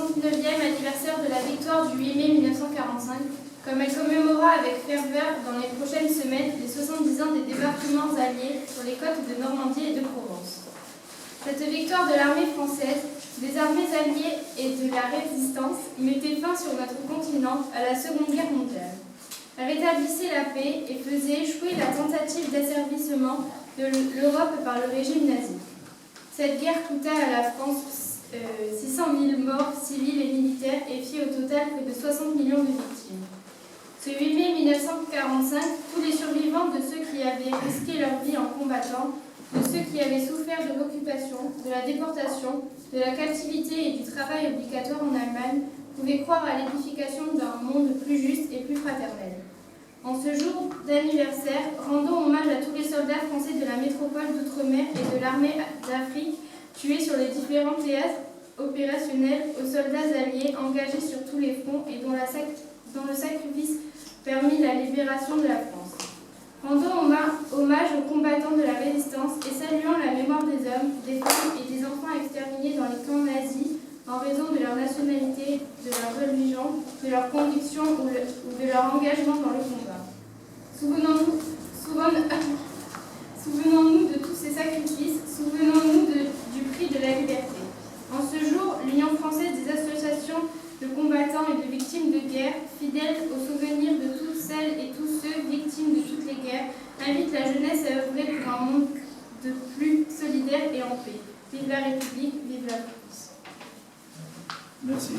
69e anniversaire de la victoire du 8 mai 1945, comme elle commémorera avec ferveur dans les prochaines semaines les 70 ans des débarquements alliés sur les côtes de Normandie et de Provence. Cette victoire de l'armée française, des armées alliées et de la résistance mettait fin sur notre continent à la Seconde Guerre mondiale. Elle rétablissait la paix et faisait échouer la tentative d'asservissement de l'Europe par le régime nazi. Cette guerre coûta à la France 600 000 morts civils et militaires et fit au total près de 60 millions de victimes. Ce 8 mai 1945, tous les survivants de ceux qui avaient risqué leur vie en combattant, de ceux qui avaient souffert de l'occupation, de la déportation, de la captivité et du travail obligatoire en Allemagne pouvaient croire à l'édification d'un monde plus juste et plus fraternel. En ce jour d'anniversaire, rendons hommage à tous les soldats français de la métropole d'Outre-mer et de l'armée d'Afrique tués sur les différents théâtres opérationnels, aux soldats alliés engagés sur tous les fronts et dont le sacrifice permit la libération de la France. Rendons hommage aux combattants de la résistance et saluons la mémoire des hommes, des femmes et des enfants exterminés dans les camps nazis en raison de leur nationalité, de leur religion, de leur conviction ou de leur engagement dans le combat. Souvenons-nous de tous ces sacrifices, souvenons-nous du prix de la liberté. En ce jour, l'Union française des associations de combattants et de victimes de guerre, fidèle au souvenir de toutes celles et tous ceux victimes de toutes les guerres, invite la jeunesse à œuvrer pour un monde de plus solidaire et en paix. Vive la République, vive la France. Merci.